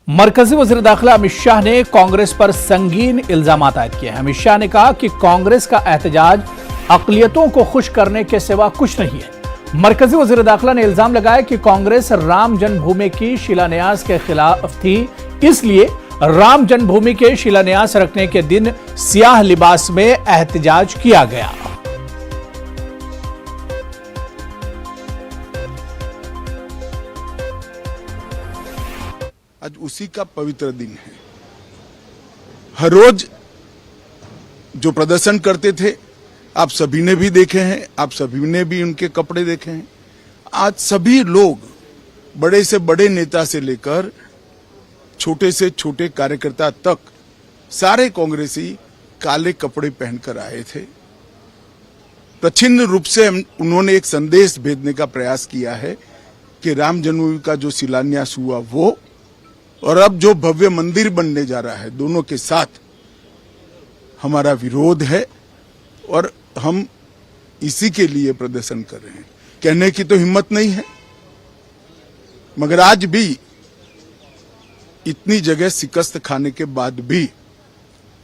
मरकजी वज़ीर दाखिला अमित शाह ने कांग्रेस पर संगीन इल्जाम आयद किए हैं। अमित शाह ने कहा कि कांग्रेस का एहतजाज अक़लियतों को खुश करने के सिवा कुछ नहीं है। मरकजी वज़ीर दाखिला ने इल्जाम लगाया कि कांग्रेस राम जन्मभूमि की शिलान्यास के खिलाफ थी, इसलिए राम जन्मभूमि के शिलान्यास रखने के दिन सियाह लिबास में एहतजाज किया गया। आज उसी का पवित्र दिन है। हर रोज जो प्रदर्शन करते थे आप सभी ने भी देखे हैं, आप सभी ने भी उनके कपड़े देखे हैं। आज सभी लोग बड़े से बड़े नेता से लेकर छोटे से छोटे कार्यकर्ता तक सारे कांग्रेसी काले कपड़े पहनकर आए थे। प्रच्छन्न रूप से उन्होंने एक संदेश भेजने का प्रयास किया है कि राम जन्मभूमि का जो शिलान्यास हुआ वो और अब जो भव्य मंदिर बनने जा रहा है, दोनों के साथ हमारा विरोध है और हम इसी के लिए प्रदर्शन कर रहे हैं। कहने की तो हिम्मत नहीं है, मगर आज भी इतनी जगह शिकस्त खाने के बाद भी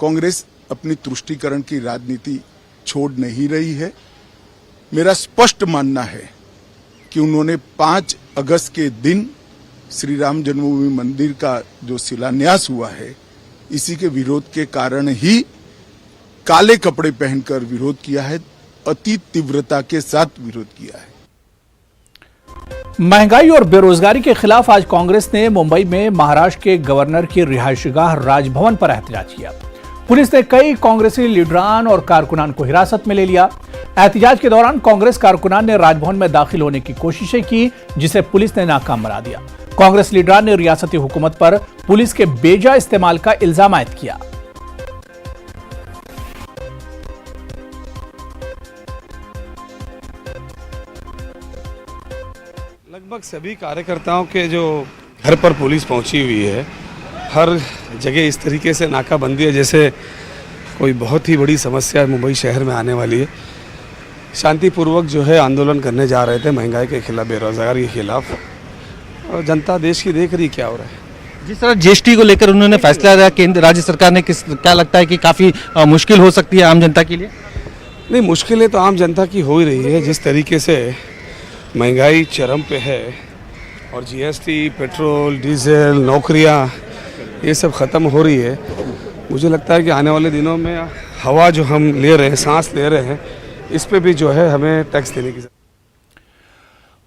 कांग्रेस अपनी तुष्टीकरण की राजनीति छोड़ नहीं रही है। मेरा स्पष्ट मानना है कि उन्होंने 5 अगस्त के दिन श्री राम जन्मभूमि मंदिर का जो शिलान्यास हुआ है, इसी के विरोध के कारण ही काले कपड़े पहनकर विरोध किया है, अति तीव्रता के साथ विरोध किया है। महंगाई और बेरोजगारी के खिलाफ आज कांग्रेस ने मुंबई में महाराष्ट्र के गवर्नर की रिहायशगाह राजभवन पर एहतजाज किया। पुलिस ने कई कांग्रेसी लीडरान और कारकुनान को हिरासत में ले लिया। एहतजाज के दौरान कांग्रेस कारकुनान ने राजभवन में दाखिल होने की कोशिशें की, जिसे पुलिस ने नाकाम बना दिया। कांग्रेस लीडरान ने रियासती हुकूमत पर पुलिस के बेजा इस्तेमाल का इल्जाम आयद किया। लगभग सभी कार्यकर्ताओं के जो घर पर पुलिस पहुंची हुई है, हर जगह इस तरीके से नाकाबंदी है जैसे कोई बहुत ही बड़ी समस्या मुंबई शहर में आने वाली है। शांतिपूर्वक जो है आंदोलन करने जा रहे थे महंगाई के खिलाफ, बेरोजगारी के खिलाफ, और जनता देश की देख रही क्या हो रहा है। जिस तरह जीएसटी को लेकर उन्होंने फैसला लिया केंद्र राज्य सरकार ने, क्या लगता है कि काफ़ी मुश्किल हो सकती है आम जनता के लिए? नहीं, मुश्किलें तो आम जनता की हो ही रही है। जिस तरीके से महंगाई चरम पे है और जीएसटी, पेट्रोल, डीजल, नौकरियां ये सब ख़त्म हो रही है, मुझे लगता है कि आने वाले दिनों में हवा जो हम ले रहे हैं, सांस ले रहे हैं, इस पे भी जो है हमें टैक्स देने की।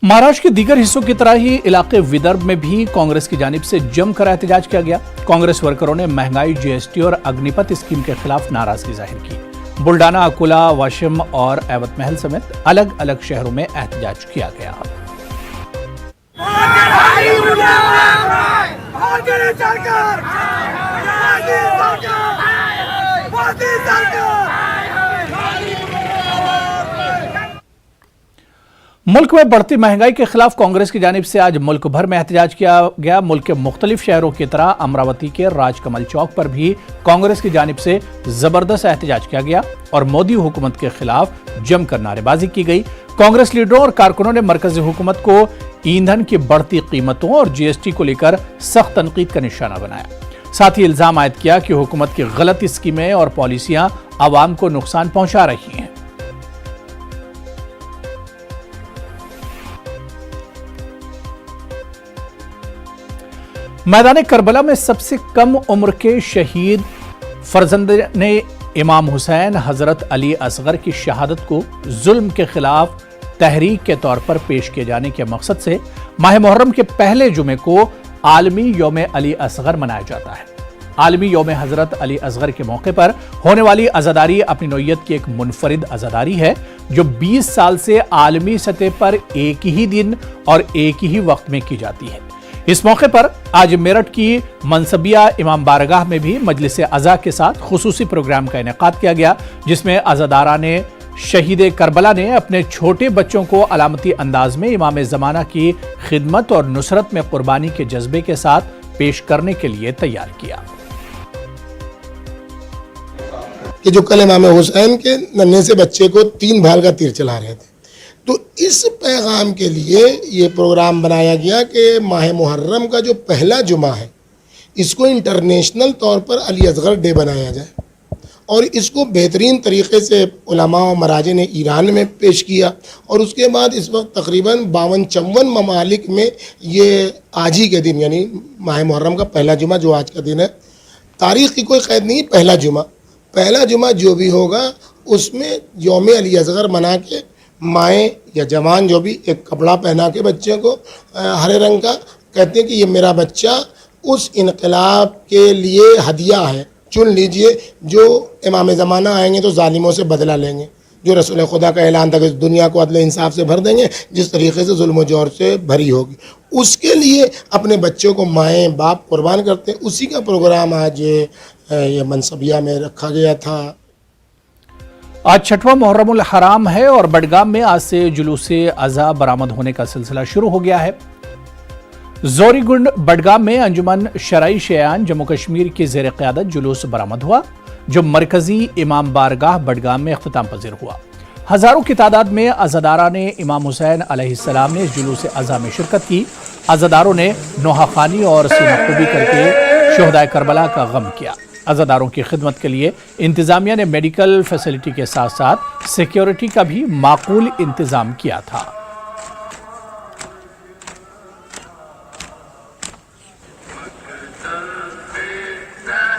महाराष्ट्र के दीगर हिस्सों की तरह ही इलाके विदर्भ में भी कांग्रेस की जानिब से जमकर एहतजाज किया गया। कांग्रेस वर्करों ने महंगाई, जीएसटी और अग्निपथ स्कीम के खिलाफ नाराजगी जाहिर की। बुल्डाना, अकोला, वाशिम और एवत महल समेत अलग अलग शहरों में एहतजाज किया गया। मुल्क में बढ़ती महंगाई के खिलाफ कांग्रेस की जानिब से आज मुल्क भर में एहतजाज किया गया। मुल्क के मुख्तलिफ शहरों की तरह अमरावती के राजकमल चौक पर भी कांग्रेस की जानिब से जबरदस्त एहतजाज किया गया और मोदी हुकूमत के खिलाफ जमकर नारेबाजी की गई। कांग्रेस लीडरों और कारकुनों ने मरकजी हुकूमत को ईंधन की बढ़ती कीमतों और जीएसटी को लेकर सख्त तनकीद का निशाना बनाया। साथ ही इल्जाम आयद किया कि हुकूमत की गलत स्कीमें और पॉलिसियां आवाम को नुकसान पहुंचा रही हैं। मैदान करबला में सबसे कम उम्र के शहीद फर्जंद ने इमाम हुसैन हजरत अली असगर की शहादत को जुल्म के खिलाफ तहरीक के तौर पर पेश किए जाने के मकसद से माह मुहर्रम के पहले जुमे को आलमी यौम अली असगर मनाया जाता है। आलमी यौम हजरत अली असगर के मौके पर होने वाली अज़ादारी अपनी नौइयत की एक मुनफरिद अज़ादारी है जो 20 साल से आलमी सतह पर एक ही दिन और एक ही वक्त में की जाती है। इस मौके पर आज मेरठ की मनसबिया इमाम बारगाह में भी मजलिस अज़ा के साथ खुसूसी प्रोग्राम का इनेकाद किया गया, जिसमें अज़ादारा ने शहीद करबला ने अपने छोटे बच्चों को अलामती अंदाज में इमाम ज़माना की खिदमत और नुसरत में कुर्बानी के जज्बे के साथ पेश करने के लिए तैयार किया। कि जो कल इमाम हुसैन के नन्हे से बच्चे को 3 भाल का तीर चला रहे थे, तो इस पैगाम के लिए ये प्रोग्राम बनाया गया कि माह मुहर्रम का जो पहला जुमा है इसको इंटरनेशनल तौर पर अली असगर डे बनाया जाए और इसको बेहतरीन तरीके से उलमा और मराजे ने ईरान में पेश किया और उसके बाद इस वक्त तकरीबन 52-54 ममालिक में ये आज ही के दिन यानी माह मुहर्रम का पहला जुमा जो आज का दिन है, तारीख़ की कोई क़ैद नहीं, पहला जुमा जो भी होगा उसमें यौम अली असगर मना के माएँ या जवान जो भी एक कपड़ा पहना के बच्चे को हरे रंग का, कहते हैं कि ये मेरा बच्चा उस इनकलाब के लिए हदिया है, चुन लीजिए जो इमाम ज़माना आएंगे तो जालिमों से बदला लेंगे, जो रसूल खुदा का ऐलान था कि दुनिया को अदल इंसाफ से भर देंगे जिस तरीके से जुल्म जोर से भरी होगी, उसके लिए अपने बच्चों को माएँ बाप कुर्बान करते हैं। उसी का प्रोग्राम आज ये मनसबिया में रखा गया था। आज छठवां मुहर्रमुल हराम है और बडगाम में आज से जुलूसे अज़ा बरामद होने का सिलसिला शुरू हो गया है। जोरीगुंड बडगाम में अंजुमन शराई शयान जम्मू कश्मीर की ज़ेर क़यादत जुलूस बरामद हुआ जो मरकजी इमाम बारगाह बडगाम में इख्तिताम पजीर हुआ। हजारों की तादाद में अज़ादारा ने इमाम हुसैन अलैहिस्सलाम ने इस जुलूस अज़ा में शिरकत की। अज़ादारों ने नोहाखानी और सीनाखूबी करके शोहदाए करबला का गम किया। अज़ादारों की खिदमत के लिए इंतजामिया ने मेडिकल फैसिलिटी के साथ साथ सिक्योरिटी का भी माकूल इंतजाम किया था।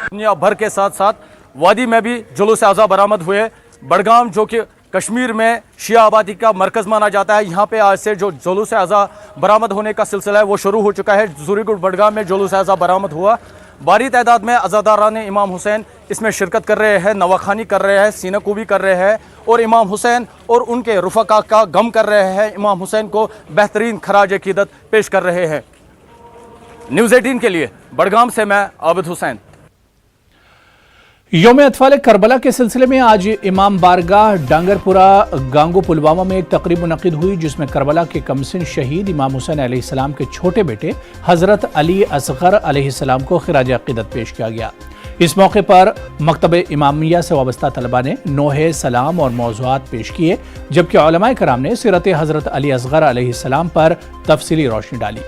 दुनिया भर के साथ साथ वादी में भी जुलूस अज़ा बरामद हुए। बडगाम जो कि कश्मीर में शिया आबादी का मरकज़ माना जाता है, यहाँ पे आज से जो जुलूस अज़ा बरामद होने का सिलसिला है वो शुरू हो चुका है। जोरीगुंड बडगाम में जुलूस अज़ा बरामद हुआ। भारी तादाद में अज़ादारा ने इमाम हुसैन इसमें शिरकत कर रहे हैं, नवाखानी कर रहे हैं, सीनाकूबी कर रहे हैं और इमाम हुसैन और उनके रुफ़का का गम कर रहे हैं। इमाम हुसैन को बेहतरीन खराज अक़ीदत पेश कर रहे हैं। न्यूज़ 18 के लिए बडगाम से मैं आबिद हुसैन। यौम अतफाल करबला के सिलसिले में आज इमाम बारगाह डांगरपुरा गांगो पुलवामा में एक तकरीब मुनक़िद हुई जिसमें करबला के कमसिन शहीद इमाम हुसैन अलैहिस्सलाम के छोटे बेटे हज़रत अली असगर अलैहिस्सलाम को खिराज अक़ीदत पेश किया गया। इस मौके पर मकतब इमामिया से वाबस्ता तलबा ने नोहे सलाम और मौज़ूआत पेश किए, जबकि उलमाए कराम ने सीरत हज़रत अली असगर अलैहिस्सलाम पर तफसीली रोशनी डाली।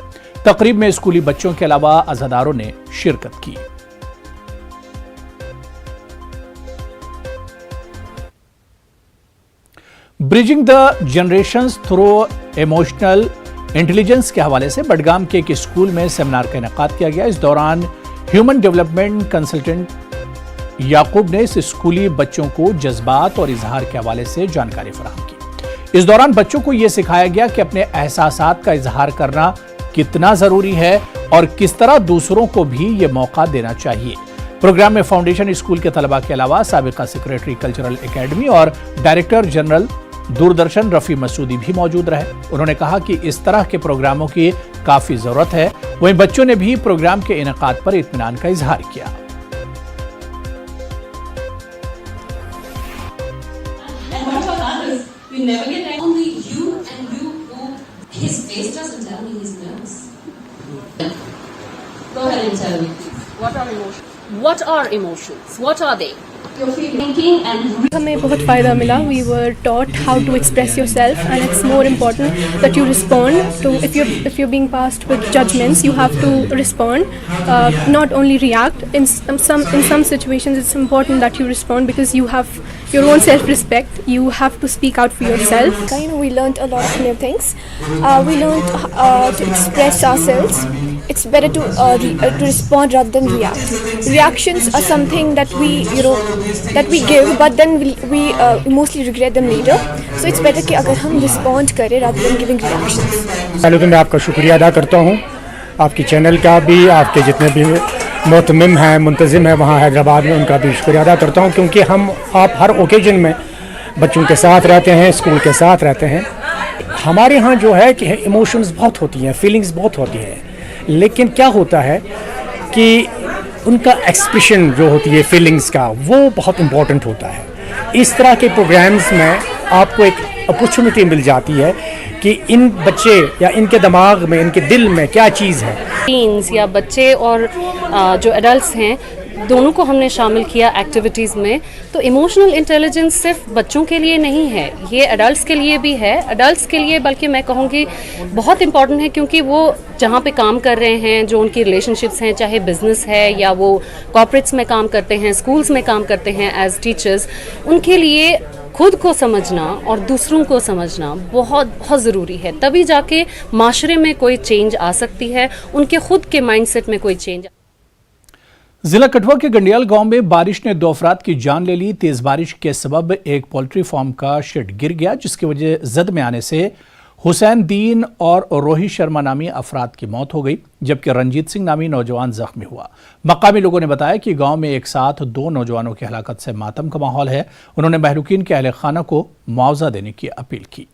तकरीब में स्कूली बच्चों के अलावा अज़ादारों ने शिरकत की। Bridging the generations through emotional intelligence के हवाले से बडगाम के एक स्कूल में सेमिनार का इनेकाद किया गया। इस दौरान ह्यूमन डेवलपमेंट कंसल्टेंट याकूब ने इस स्कूली बच्चों को जज्बात और इजहार के हवाले से जानकारी फराहम की। इस दौरान बच्चों को यह सिखाया गया कि अपने एहसासात का इजहार करना कितना जरूरी है और किस तरह दूसरों को भी ये मौका देना चाहिए। प्रोग्राम में फाउंडेशन स्कूल के तलबा के अलावा साबिका सेक्रेटरी कल्चरल एकेडमी और डायरेक्टर जनरल दूरदर्शन रफी मसूदी भी मौजूद रहे। उन्होंने कहा कि इस तरह के प्रोग्रामों की काफी जरूरत है। वहीं बच्चों ने भी प्रोग्राम के इनेकाद पर इत्मीनान का इजहार किया। What are emotions? What are they? हमें बहुत फ़ायदा मिला. We were taught how to express yourself, and it's more important that you respond to. If you're being passed with judgments, you have to respond, not only react. In some situations, it's important that you respond because you have your own self-respect. You have to speak out for yourself. We learned a lot of new things. We learned to express ourselves. It's better to respond rather than react. Reactions are something that we give, but then we mostly regret them later. So it's better कि अगर हम respond करें rather than giving reactions. पहले तो मैं आपका शुक्रिया अदा करता हूँ, आपकी चैनल का भी, आपके जितने भी मोहतमिम हैं, मुंतज़िम हैं वहाँ हैदराबाद में, उनका भी शुक्रिया अदा करता हूँ, क्योंकि आप हर ओकेजन में बच्चों के साथ रहते हैं, स्कूल के साथ रहते हैं। हमारे यहाँ जो है कि इमोशंस बहुत होती हैं, फीलिंग्स बहुत होती हैं, लेकिन क्या होता है कि उनका एक्सप्रेशन जो होती है फीलिंग्स का, वो बहुत इम्पॉर्टेंट होता है। इस तरह के प्रोग्राम्स में आपको एक अपॉर्चुनिटी मिल जाती है कि इन बच्चे या इनके दिमाग में, इनके दिल में क्या चीज़ है। टीन्स या बच्चे और जो एडल्ट्स हैं दोनों को हमने शामिल किया एक्टिविटीज़ में। तो इमोशनल इंटेलिजेंस सिर्फ बच्चों के लिए नहीं है, ये एडल्ट्स के लिए भी है। एडल्ट्स के लिए बल्कि मैं कहूँगी बहुत इम्पॉर्टेंट है, क्योंकि वो जहाँ पे काम कर रहे हैं, जो उनकी रिलेशनशिप्स हैं, चाहे बिजनेस है या वो कॉर्पोरेट्स में काम करते हैं, स्कूल्स में काम करते हैं एज टीचर्स, उनके लिए खुद को समझना और दूसरों को समझना बहुत बहुत ज़रूरी है। तभी जाके माशरे में कोई चेंज आ सकती है, उनके खुद के माइंडसेट में कोई चेंज। जिला कठुआ के गंडियाल गांव में बारिश ने 2 अफराद की जान ले ली। तेज बारिश के सबब एक पोल्ट्री फार्म का शेड गिर गया, जिसकी वजह जद में आने से हुसैन दीन और रोहित शर्मा नामी अफराद की मौत हो गई, जबकि रंजीत सिंह नामी नौजवान जख्मी हुआ। मकामी लोगों ने बताया कि गांव में एक साथ 2 नौजवानों की हलाकत से मातम का माहौल है। उन्होंने महलूकीन के अहले खाना को मुआवजा देने की अपील की।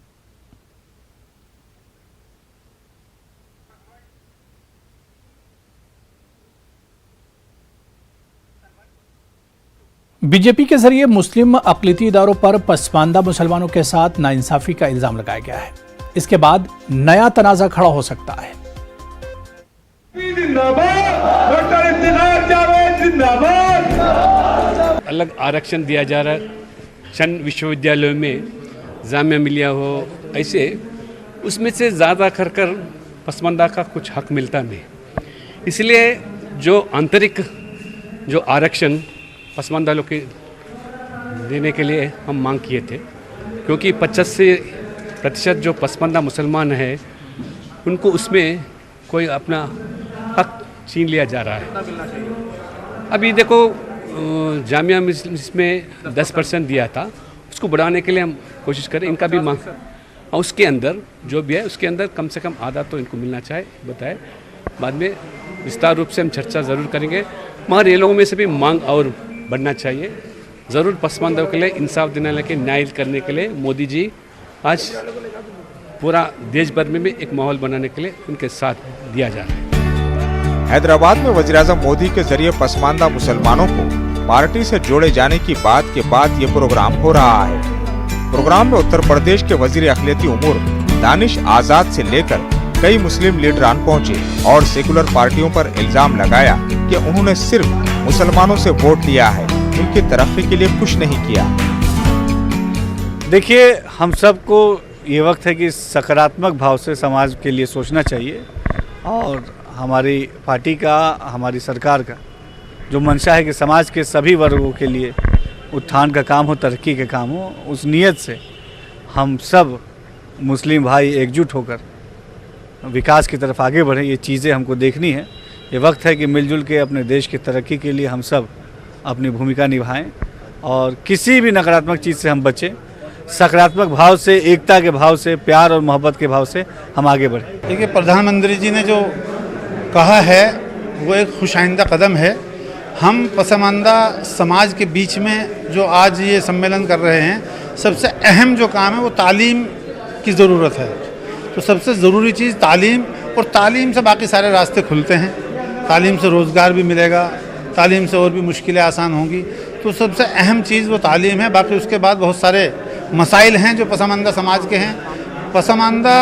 बीजेपी के जरिए मुस्लिम अक़लियती इदारों पर पसमानदा मुसलमानों के साथ नाइंसाफी का इल्जाम लगाया गया है। इसके बाद नया तनाज़ा खड़ा हो सकता है। अलग आरक्षण दिया जा रहा है, चंद विश्वविद्यालयों में जामिया मिलिया हो, ऐसे उसमें से ज़्यादा कर पसमानदा का कुछ हक मिलता नहीं। इसलिए जो आंतरिक जो आरक्षण पसमानदा लोग के देने के लिए हम मांग किए थे, क्योंकि 85% जो पसमानदा मुसलमान है उनको उसमें कोई अपना हक छीन लिया जा रहा है। अभी देखो जामिया में 10% दिया था, उसको बढ़ाने के लिए हम कोशिश करें, इनका भी मांग, और उसके अंदर जो भी है उसके अंदर कम से कम आधा तो इनको मिलना चाहिए, बताए। बाद में विस्तार रूप से हम चर्चा ज़रूर करेंगे, मगर ये लोगों में से भी मांग और बढ़ना चाहिए। ज़रूर पसमानदों के लिए इंसाफ दिलाने के, न्याय करने के लिए मोदी जी आज पूरा देश भर में भी एक माहौल बनाने के लिए उनके साथ दिया जा रहा है। हैदराबाद में वज़ीर-ए-आज़म मोदी के जरिए पसमानदा मुसलमानों को पार्टी से जोड़े जाने की बात के बाद ये प्रोग्राम हो रहा है। प्रोग्राम में उत्तर प्रदेश के वज़ीर अक़लियती उमूर दानिश आज़ाद से लेकर कई मुस्लिम लीडरान पहुंचे और सेकुलर पार्टियों पर इल्जाम लगाया कि उन्होंने सिर्फ मुसलमानों से वोट लिया है, उनकी तरक्की के लिए कुछ नहीं किया। देखिए, हम सबको ये वक्त है कि सकारात्मक भाव से समाज के लिए सोचना चाहिए, और हमारी पार्टी का, हमारी सरकार का जो मंशा है कि समाज के सभी वर्गों के लिए उत्थान का काम हो, तरक्की का काम हो, उस नीयत से हम सब मुस्लिम भाई एकजुट होकर विकास की तरफ आगे बढ़ें। ये चीज़ें हमको देखनी है। ये वक्त है कि मिलजुल के अपने देश की तरक्की के लिए हम सब अपनी भूमिका निभाएं और किसी भी नकारात्मक चीज़ से हम बचें। सकारात्मक भाव से, एकता के भाव से, प्यार और मोहब्बत के भाव से हम आगे बढ़ें। देखिए, प्रधानमंत्री जी ने जो कहा है वो एक खुशाइंदा कदम है। हम पसमानदा समाज के बीच में जो आज ये सम्मेलन कर रहे हैं, सबसे अहम जो काम है वो तालीम की ज़रूरत है। तो सबसे ज़रूरी चीज़ तालीम, और तालीम से बाकी सारे रास्ते खुलते हैं। तालीम से रोज़गार भी मिलेगा, तालीम से और भी मुश्किलें आसान होंगी। तो सबसे अहम चीज़ वो तालीम है। बाकी उसके बाद बहुत सारे मसाइल हैं जो पसमानदा समाज के हैं। पसमानदा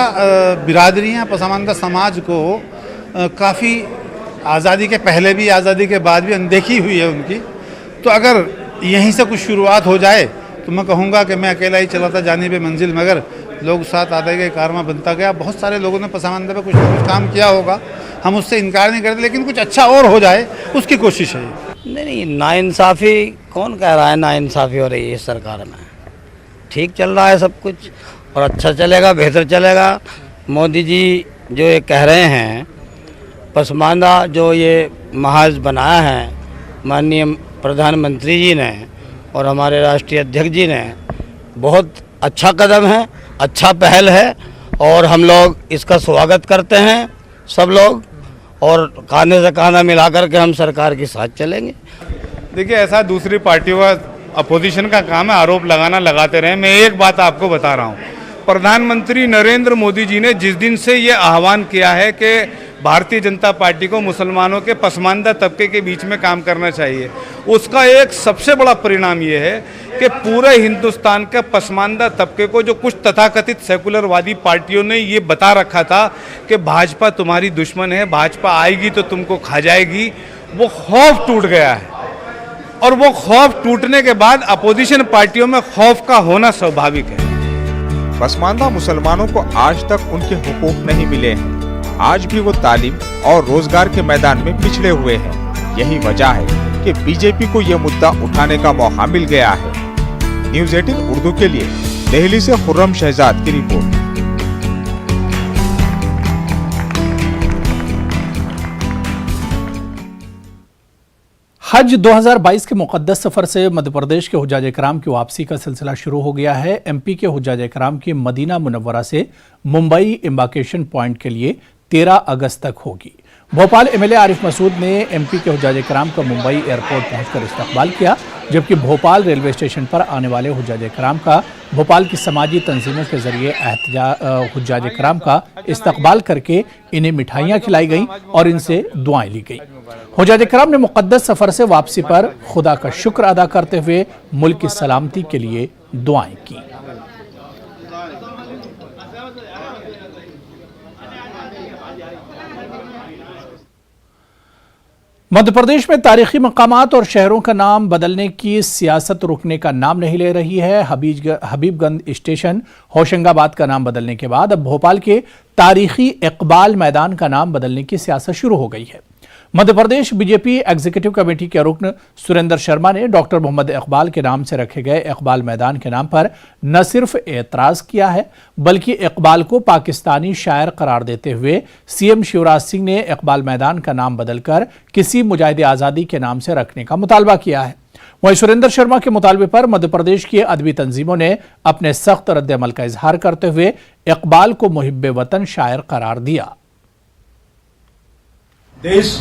बिरादरियाँ, पसमानदा समाज को काफ़ी आज़ादी के पहले भी, आज़ादी के बाद भी अनदेखी हुई है उनकी। तो अगर यहीं से कुछ शुरुआत हो जाए तो मैं कहूँगा कि मैं अकेला ही चला था जाने पे मंजिल, मगर लोग साथ आते गए, कारवां बनता गया। बहुत सारे लोगों ने पसमानदा पे कुछ ना कुछ काम किया होगा, हम उससे इनकार नहीं करते, लेकिन कुछ अच्छा और हो जाए उसकी कोशिश है। नहीं, नाइंसाफ़ी कौन कह रहा है नाइंसाफ़ी हो रही है इस सरकार में? ठीक चल रहा है सब कुछ, और अच्छा चलेगा, बेहतर चलेगा। मोदी जी जो ये कह रहे हैं, पसमानदा जो ये महाज बनाया है माननीय प्रधानमंत्री जी ने और हमारे राष्ट्रीय अध्यक्ष जी ने, बहुत अच्छा कदम है, अच्छा पहल है, और हम लोग इसका स्वागत करते हैं सब लोग, और खाने से खाना मिला कर के हम सरकार के साथ चलेंगे। देखिए, ऐसा दूसरी पार्टियों का, अपोजिशन का काम है आरोप लगाना, लगाते रहे। मैं एक बात आपको बता रहा हूँ, प्रधानमंत्री नरेंद्र मोदी जी ने जिस दिन से ये आह्वान किया है कि भारतीय जनता पार्टी को मुसलमानों के पसमानदा तबके के बीच में काम करना चाहिए, उसका एक सबसे बड़ा परिणाम ये है कि पूरे हिंदुस्तान के पसमानदा तबके को, जो कुछ तथाकथित सेकुलरवादी पार्टियों ने ये बता रखा था कि भाजपा तुम्हारी दुश्मन है, भाजपा आएगी तो तुमको खा जाएगी, वो खौफ टूट गया है। और वो खौफ टूटने के बाद अपोजिशन पार्टियों में खौफ का होना स्वाभाविक है। पसमानदा मुसलमानों को आज तक उनके हुकूक नहीं मिले हैं। आज भी वो तालीम और रोजगार के मैदान में पिछड़े हुए हैं। यही वजह है कि बीजेपी को ये मुद्दा उठाने का मौका मिल गया है। न्यूज़ 18 उर्दू के लिए दिल्ली से खुर्रम शहजाद की रिपोर्ट। हज 2022 के मुक़द्दस सफ़र से मध्य प्रदेश के हुज्जाज इकराम की वापसी का सिलसिला शुरू हो गया है। एमपी के हुज्जाज इकराम की मदीना मुनव्वरा से मुंबई एम्बार्केशन पॉइंट के लिए 13 अगस्त तक होगी। भोपाल एमएलए आरिफ मसूद ने एमपी के हुज्जाज इकराम का मुंबई एयरपोर्ट पहुंचकर इस्तकबाल किया, जबकि भोपाल रेलवे स्टेशन पर आने वाले हुज्जाज इकराम का भोपाल की समाजी तंजीमों के जरिए हुज्जाज इकराम का इस्तकबाल करके इन्हें मिठाइयाँ खिलाई गईं और इनसे दुआएं ली गईं। हुज्जाज इकराम ने मुक़द्दस सफ़र से वापसी पर खुदा का शुक्र अदा करते हुए मुल्क की सलामती के लिए दुआएं की। मध्य प्रदेश में तारीखी मकामात और शहरों का नाम बदलने की सियासत रुकने का नाम नहीं ले रही है। हबीबगंज स्टेशन होशंगाबाद का नाम बदलने के बाद अब भोपाल के तारीखी इकबाल मैदान का नाम बदलने की सियासत शुरू हो गई है। Madhya Pradesh BJP executive committee के रुकन सुरेंद्र शर्मा ने डॉक्टर मोहम्मद इकबाल के नाम से रखे गए इकबाल मैदान के नाम पर न सिर्फ एतराज किया है, बल्कि इकबाल को पाकिस्तानी शायर करार देते हुए सीएम शिवराज सिंह ने इकबाल मैदान का नाम बदलकर किसी मुजाहिद आज़ादी के नाम से रखने का मुतालबा किया है। वहीं सुरेंद्र शर्मा के मुतालबे पर मध्य प्रदेश की अदबी तंजीमों ने अपने सख्त रद्द अमल का इजहार करते हुए इकबाल को मुहिब्बे वतन शायर करार दिया। देश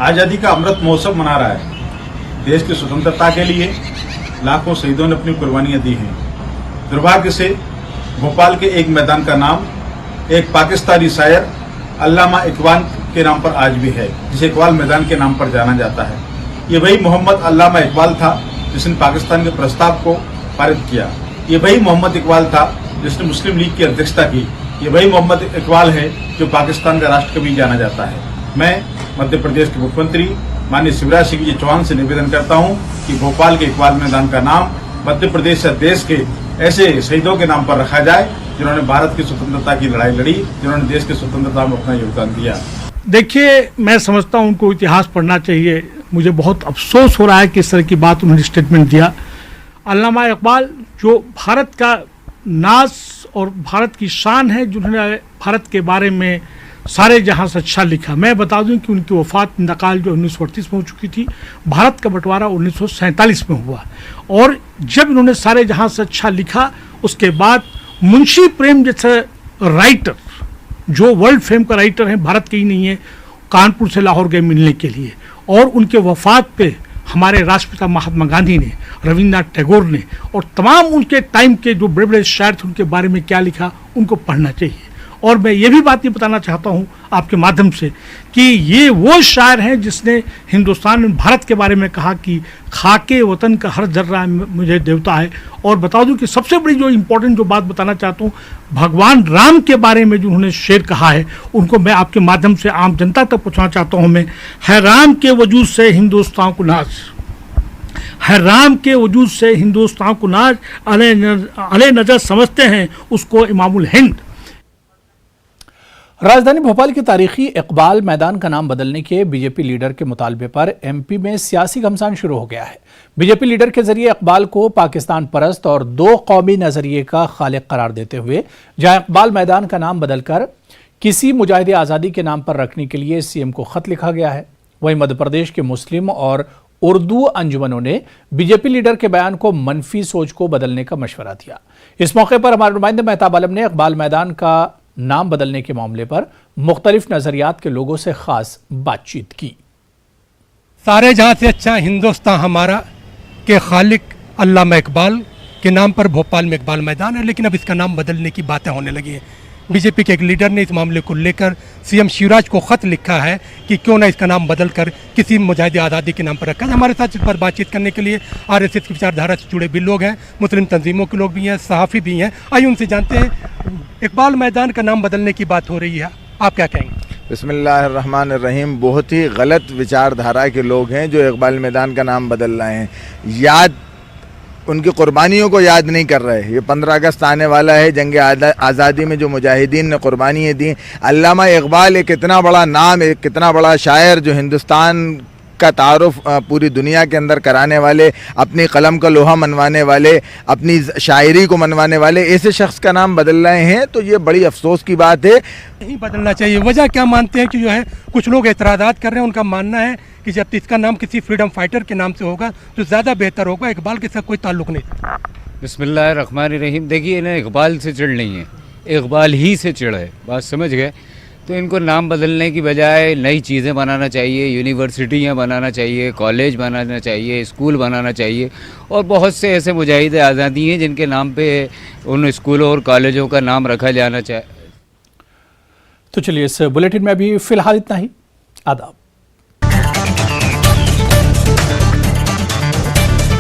आज़ादी का अमृत महोत्सव मना रहा है। देश की स्वतंत्रता के लिए लाखों शहीदों ने अपनी कुर्बानियां दी हैं। दुर्भाग्य से भोपाल के एक मैदान का नाम एक पाकिस्तानी शायर अल्लामा इकबाल के नाम पर आज भी है, जिसे इकबाल मैदान के नाम पर जाना जाता है। ये वही मोहम्मद अल्लामा इकबाल था जिसने पाकिस्तान के प्रस्ताव को पारित किया। ये वही मोहम्मद इकबाल था जिसने मुस्लिम लीग की अध्यक्षता की। ये वही मोहम्मद इकबाल है जो पाकिस्तान का राष्ट्रकवि जाना जाता है। मैं मध्य प्रदेश के मुख्यमंत्री माननीय शिवराज सिंह जी चौहान से निवेदन करता हूं कि भोपाल के इकबाल मैदान का नाम मध्य प्रदेश से देश के ऐसे शहीदों के नाम पर रखा जाए जिन्होंने भारत की स्वतंत्रता की लड़ाई लड़ी, जिन्होंने देश की स्वतंत्रता में अपना योगदान दिया। देखिए, मैं समझता हूं उनको इतिहास पढ़ना चाहिए। मुझे बहुत अफसोस हो रहा है कि इस तरह की बात उन्होंने स्टेटमेंट दिया। अल्लामा इकबाल जो भारत का नाज और भारत की शान है, जिन्होंने भारत के बारे में सारे जहां से अच्छा लिखा। मैं बता दूं कि उनकी वफात इंतकाल जो 1938 में हो चुकी थी। भारत का बंटवारा 1947 में हुआ और जब इन्होंने सारे जहां से अच्छा लिखा, उसके बाद मुंशी प्रेम जैसे राइटर जो वर्ल्ड फेम का राइटर हैं, भारत के ही नहीं है, कानपुर से लाहौर गए मिलने के लिए और उनके वफात पे हमारे राष्ट्रपिता महात्मा गांधी ने, रविन्द्रनाथ टैगोर ने और तमाम उनके टाइम के जो बड़े बड़े शायर थे उनके बारे में क्या लिखा, उनको पढ़ना चाहिए। और मैं ये भी बात ये बताना चाहता हूँ आपके माध्यम से कि ये वो शायर हैं जिसने हिंदुस्तान में भारत के बारे में कहा कि खाके वतन का हर जर्रा मुझे देवता है। और बता दूं कि सबसे बड़ी जो इम्पोर्टेंट जो बात बताना चाहता हूँ, भगवान राम के बारे में जो उन्होंने शेर कहा है, उनको मैं आपके माध्यम से आम जनता तक पहुँचाना चाहता हूँ। मैं है राम के वजूद से हिंदुस्तान को नाज, है राम के वजूद से हिंदुस्तान को नाज, अले नजर समझते हैं उसको इमामुल हिंद। राजधानी भोपाल के तारीखी इकबाल मैदान का नाम बदलने के बीजेपी लीडर के मुतालबे पर एमपी में सियासी घमासान शुरू हो गया है। बीजेपी लीडर के जरिए इकबाल को पाकिस्तान परस्त और दो कौमी नजरिए का खालिक करार देते हुए जहां इकबाल मैदान का नाम बदलकर किसी मुजाहिद आज़ादी के नाम पर रखने के लिए सीएम को खत लिखा गया है, वहीं मध्य प्रदेश के मुस्लिम और उर्दू अंजुमनों ने बीजेपी लीडर के बयान को मनफी सोच को बदलने का मशवरा दिया। इस मौके पर हमारे नुमाइंदे मेहताब आलम ने इकबाल मैदान का नाम बदलने के मामले पर मुख्तलिफ नजरियात के लोगों से खास बातचीत की। सारे जहां से अच्छा हिंदुस्तान हमारा के खालिक अल्लामा इकबाल के नाम पर भोपाल में इकबाल मैदान है, लेकिन अब इसका नाम बदलने की बातें होने लगी हैं। बीजेपी के एक लीडर ने इस मामले को लेकर सीएम शिवराज को खत लिखा है कि क्यों ना इसका नाम बदलकर किसी मुजाहिद आज़ादी के नाम पर रखा है। हमारे साथ इस पर बातचीत करने के लिए आरएसएस की विचारधारा से जुड़े भी लोग हैं, मुस्लिम तंजीमों के लोग भी हैं, सहाफ़ी भी हैं। आइए उनसे जानते हैं, इकबाल मैदान का नाम बदलने की बात हो रही है, आप क्या कहेंगे? बिस्मिल्लाहिर्रहमानिर्रहीम। बहुत ही गलत विचारधारा के लोग हैं जो इकबाल मैदान का नाम बदल रहे हैं। याद उनकी कुर्बानियों को याद नहीं कर रहे। ये 15 अगस्त आने वाला है, जंग आज़ादी में जो मुजाहिदीन ने कुर्बानियाँ दी। अल्लामा इकबाल एक इतना बड़ा नाम, एक कितना बड़ा शायर जो हिंदुस्तान का तारुफ पूरी दुनिया के अंदर कराने वाले, अपनी कलम का लोहा मनवाने वाले, अपनी शायरी को मनवाने वाले ऐसे शख्स का नाम बदल रहे हैं, तो ये बड़ी अफसोस की बात है। नहीं बदलना चाहिए। वजह क्या मानते हैं कि जो है कुछ लोग एतराज़ात कर रहे हैं, उनका मानना है कि जब इसका नाम किसी फ्रीडम फाइटर के नाम से होगा तो ज़्यादा बेहतर होगा। इकबाल के साथ कोई ताल्लुक़ नहीं। बिस्मिल्लाहिर्रहमानिर्रहीम। देखिए, इन्हें इकबाल से चिढ़ नहीं है, इकबाल ही से चिढ़ है। बात समझ गए? तो इनको नाम बदलने की बजाय नई चीज़ें बनाना चाहिए, यूनिवर्सिटियाँ बनाना चाहिए, कॉलेज बनाना चाहिए, स्कूल बनाना चाहिए। और बहुत से ऐसे मुजाहिद आज़ादी हैं जिनके नाम पे उन स्कूलों और कॉलेजों का नाम रखा जाना चाहिए। तो चलिए, इस बुलेटिन में अभी फ़िलहाल इतना ही। आदाब।